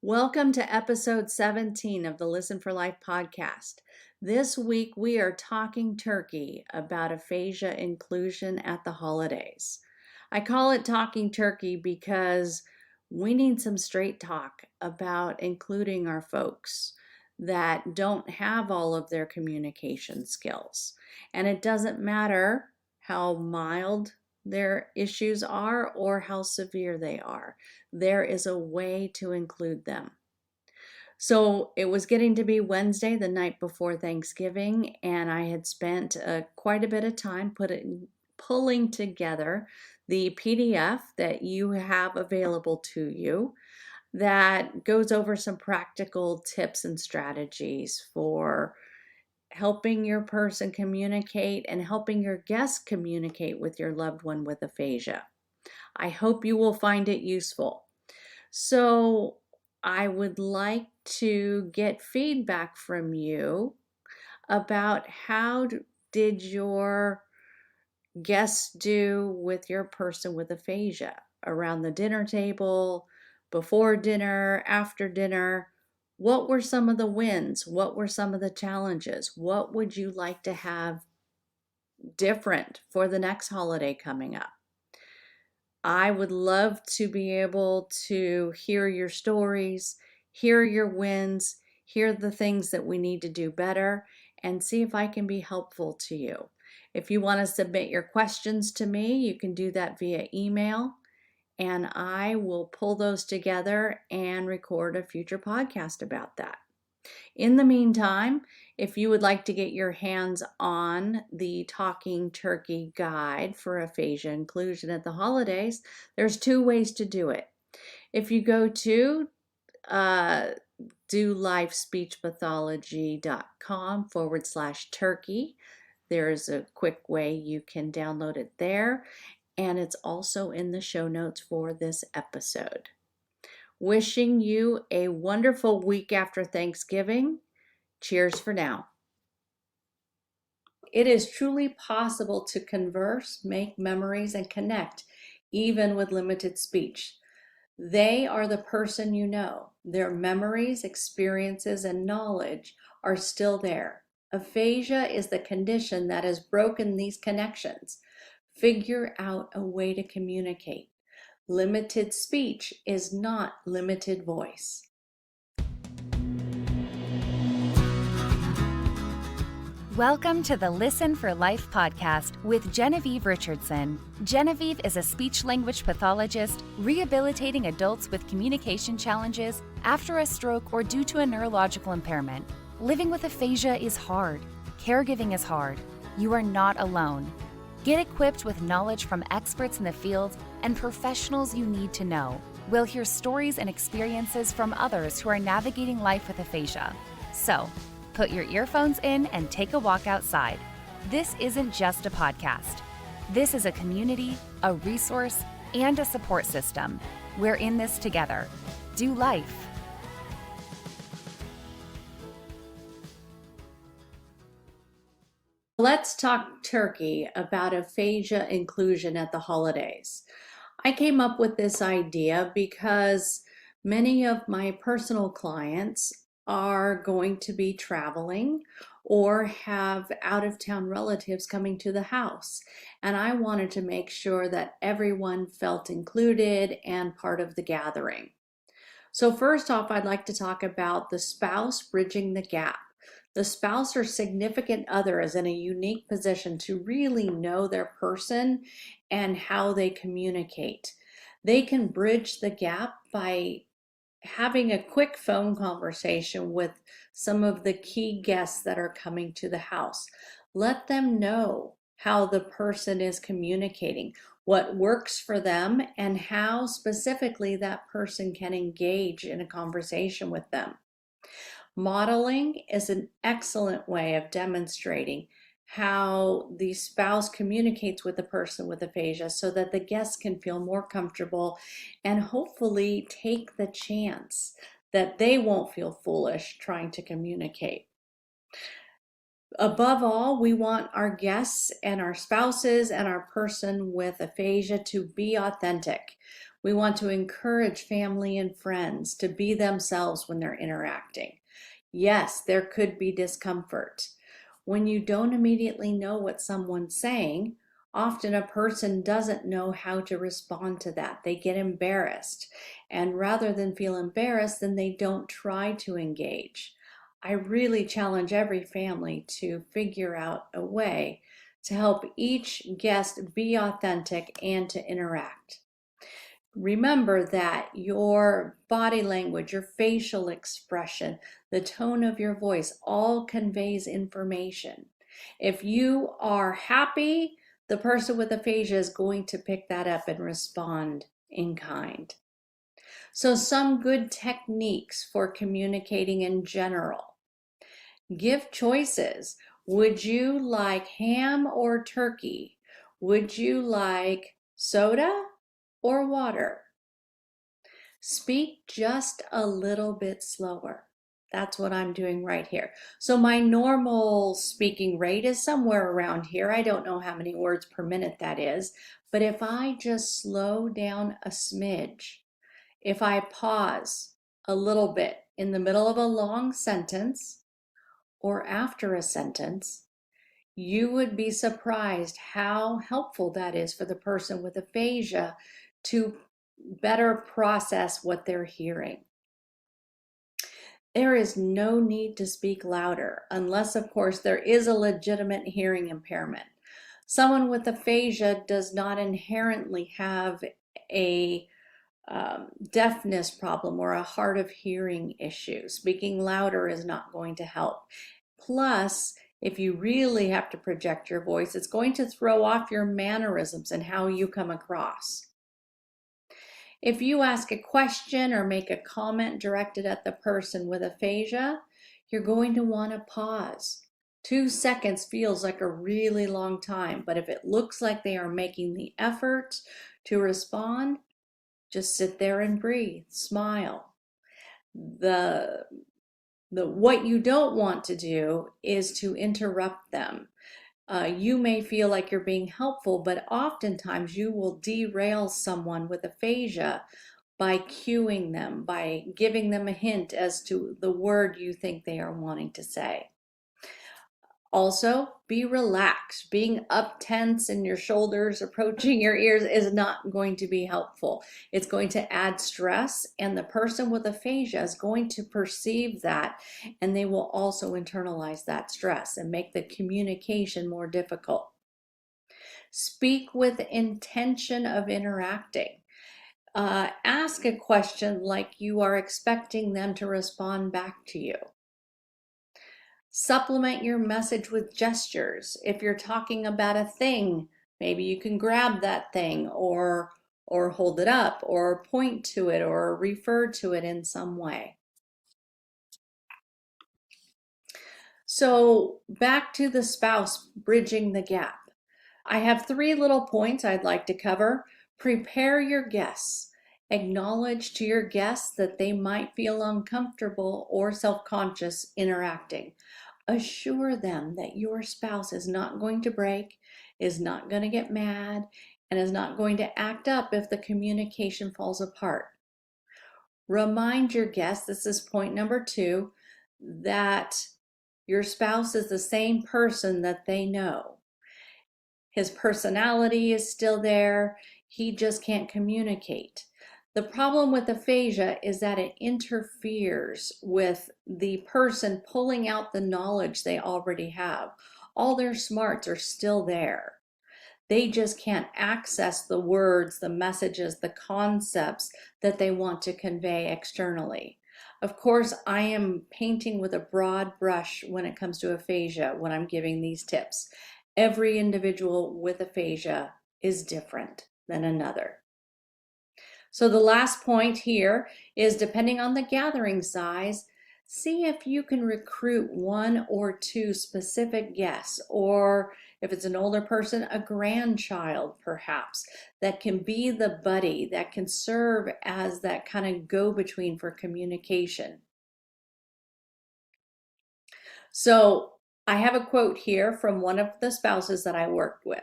Welcome to episode 17 of the Listen for Life podcast. This week we are talking turkey about aphasia inclusion at the holidays. I call it talking turkey because we need some straight talk about including our folks that don't have all of their communication skills. And it doesn't matter how mild their issues are or how severe they are. There is a way to include them. So it was getting to be Wednesday, the night before Thanksgiving, and I had spent quite a bit of time pulling together the PDF that you have available to you that goes over some practical tips and strategies for helping your person communicate and helping your guests communicate with your loved one with aphasia. I hope you will find it useful. So I would like to get feedback from you about how did your guests do with your person with aphasia around the dinner table, before dinner, after dinner. What were some of the wins? What were some of the challenges? What would you like to have different for the next holiday coming up? I would love to be able to hear your stories, hear your wins, hear the things that we need to do better, and see if I can be helpful to you. If you want to submit your questions to me, you can do that via email, and I will pull those together and record a future podcast about that. In the meantime, if you would like to get your hands on the Talking Turkey guide for aphasia inclusion at the holidays, there's two ways to do it. If you go to dolifespeechpathology.com/turkey, there's a quick way you can download it there, and it's also in the show notes for this episode. Wishing you a wonderful week after Thanksgiving. Cheers for now. It is truly possible to converse, make memories, and connect, even with limited speech. They are the person you know. Their memories, experiences, and knowledge are still there. Aphasia is the condition that has broken these connections. Figure out a way to communicate. Limited speech is not limited voice. Welcome to the Listen for Life podcast with Genevieve Richardson. Genevieve is a speech-language pathologist rehabilitating adults with communication challenges after a stroke or due to a neurological impairment. Living with aphasia is hard. Caregiving is hard. You are not alone. Get equipped with knowledge from experts in the field and professionals you need to know. We'll hear stories and experiences from others who are navigating life with aphasia. So, put your earphones in and take a walk outside. This isn't just a podcast. This is a community, a resource, and a support system. We're in this together. Do life. Let's talk turkey about aphasia inclusion at the holidays. I came up with this idea because many of my personal clients are going to be traveling or have out-of-town relatives coming to the house. And I wanted to make sure that everyone felt included and part of the gathering. So first off, I'd like to talk about the spouse bridging the gap. The spouse or significant other is in a unique position to really know their person and how they communicate. They can bridge the gap by having a quick phone conversation with some of the key guests that are coming to the house. Let them know how the person is communicating, what works for them, and how specifically that person can engage in a conversation with them. Modeling is an excellent way of demonstrating how the spouse communicates with the person with aphasia so that the guests can feel more comfortable and hopefully take the chance that they won't feel foolish trying to communicate. Above all, we want our guests and our spouses and our person with aphasia to be authentic. We want to encourage family and friends to be themselves when they're interacting. Yes, there could be discomfort. When you don't immediately know what someone's saying, often a person doesn't know how to respond to that. They get embarrassed. And rather than feel embarrassed, then they don't try to engage. I really challenge every family to figure out a way to help each guest be authentic and to interact. Remember that your body language, your facial expression, the tone of your voice all conveys information. If you are happy, the person with aphasia is going to pick that up and respond in kind. So, some good techniques for communicating in general. Give choices. Would you like ham or turkey? Would you like soda or water? Speak just a little bit slower. That's what I'm doing right here. So my normal speaking rate is somewhere around here. I don't know how many words per minute that is, but if I just slow down a smidge, if I pause a little bit in the middle of a long sentence or after a sentence, you would be surprised how helpful that is for the person with aphasia to better process what they're hearing. There is no need to speak louder unless, of course, there is a legitimate hearing impairment. Someone with aphasia does not inherently have a deafness problem or a hard of hearing issue. Speaking louder is not going to help. Plus, if you really have to project your voice, it's going to throw off your mannerisms and how you come across. If you ask a question or make a comment directed at the person with aphasia, you're going to want to pause. 2 seconds feels like a really long time, but if it looks like they are making the effort to respond, just sit there and breathe, smile. What you don't want to do is to interrupt them. You may feel like you're being helpful, but oftentimes you will derail someone with aphasia by cueing them, by giving them a hint as to the word you think they are wanting to say. Also, be relaxed. Being up tense and your shoulders approaching your ears is not going to be helpful. It's going to add stress, and the person with aphasia is going to perceive that, and they will also internalize that stress and make the communication more difficult. Speak with intention of interacting. Ask a question like you are expecting them to respond back to you. Supplement your message with gestures. If you're talking about a thing, maybe you can grab that thing or hold it up or point to it or refer to it in some way. So back to the spouse bridging the gap. I have 3 little points I'd like to cover. Prepare your guests. Acknowledge to your guests that they might feel uncomfortable or self-conscious interacting. Assure them that your spouse is not going to break, is not going to get mad, and is not going to act up if the communication falls apart. Remind your guests, this is point number 2, that your spouse is the same person that they know. His personality is still there. He just can't communicate. The problem with aphasia is that it interferes with the person pulling out the knowledge they already have. All their smarts are still there. They just can't access the words, the messages, the concepts that they want to convey externally. Of course, I am painting with a broad brush when it comes to aphasia when I'm giving these tips. Every individual with aphasia is different than another. So the last point here is, depending on the gathering size, see if you can recruit 1 or 2 specific guests, or if it's an older person, a grandchild perhaps, that can be the buddy, that can serve as that kind of go-between for communication. So I have a quote here from one of the spouses that I worked with.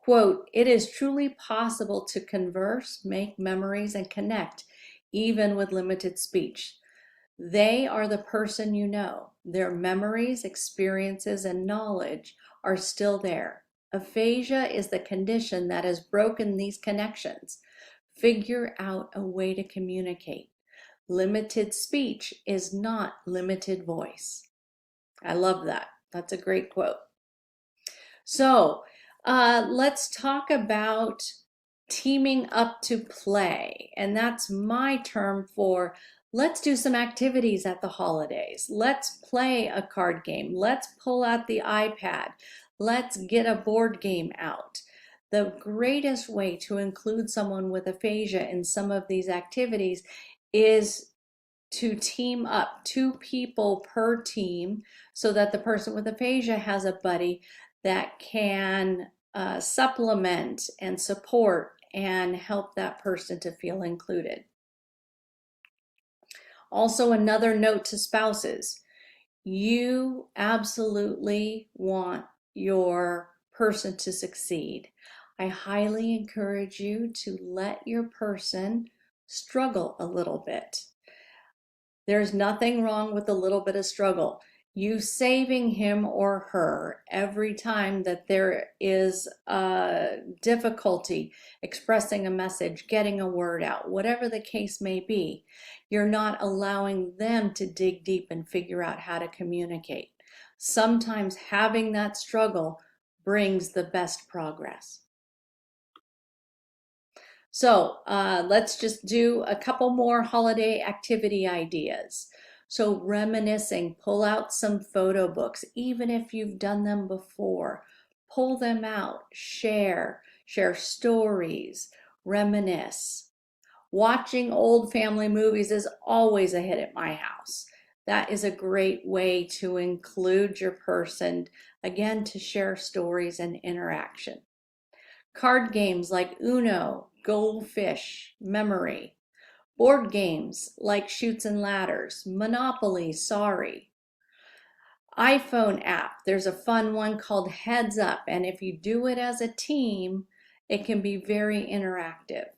Quote, "It is truly possible to converse, make memories, and connect, even with limited speech. They are the person you know. Their memories, experiences, and knowledge are still there. Aphasia is the condition that has broken these connections. Figure out a way to communicate. Limited speech is not limited voice." I love that. That's a great quote. So let's talk about teaming up to play. And that's my term for let's do some activities at the holidays. Let's play a card game. Let's pull out the iPad. Let's get a board game out. The greatest way to include someone with aphasia in some of these activities is to team up, 2 people per team, so that the person with aphasia has a buddy that can supplement and support and help that person to feel included. Also, another note to spouses: you absolutely want your person to succeed. I highly encourage you to let your person struggle a little bit. There's nothing wrong with a little bit of struggle. You saving him or her every time that there is a difficulty expressing a message, getting a word out, whatever the case may be, you're not allowing them to dig deep and figure out how to communicate. Sometimes having that struggle brings the best progress. So let's just do a couple more holiday activity ideas. So reminiscing, pull out some photo books, even if you've done them before. Pull them out, share stories, reminisce. Watching old family movies is always a hit at my house. That is a great way to include your person, again, to share stories and interaction. Card games like Uno, Goldfish, Memory. Board games like Chutes and Ladders, Monopoly, Sorry. iPhone app, there's a fun one called Heads Up, and if you do it as a team, it can be very interactive.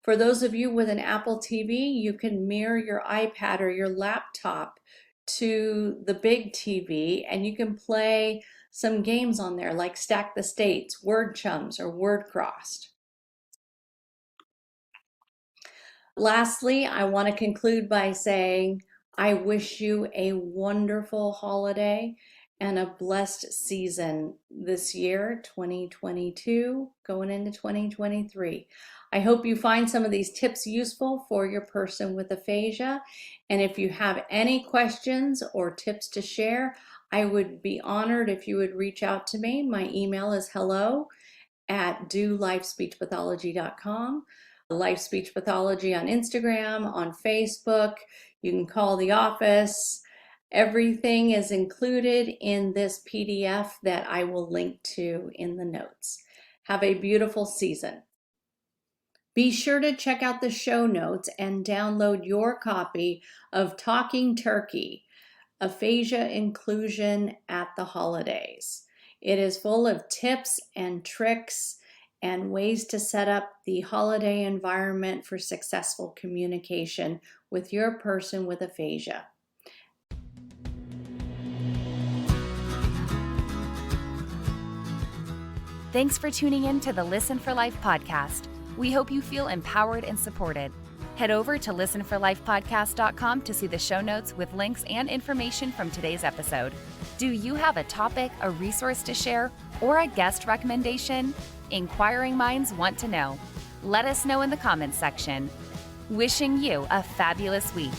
For those of you with an Apple TV, you can mirror your iPad or your laptop to the big TV, and you can play some games on there like Stack the States, Word Chums, or Word Crossed. Lastly, I want to conclude by saying I wish you a wonderful holiday and a blessed season this year, 2022, going into 2023. I hope you find some of these tips useful for your person with aphasia. And if you have any questions or tips to share, I would be honored if you would reach out to me. My email is hello@dolifespeechpathology.com. Life Speech Pathology on Instagram, on Facebook. You can call the office. Everything is included in this PDF that I will link to in the notes. Have a beautiful season. Be sure to check out the show notes and download your copy of Talking Turkey, Aphasia Inclusion at the Holidays. It is full of tips and tricks and ways to set up the holiday environment for successful communication with your person with aphasia. Thanks for tuning in to the Listen for Life podcast. We hope you feel empowered and supported. Head over to listenforlifepodcast.com to see the show notes with links and information from today's episode. Do you have a topic, a resource to share, or a guest recommendation? Inquiring minds want to know. Let us know in the comments section. Wishing you a fabulous week.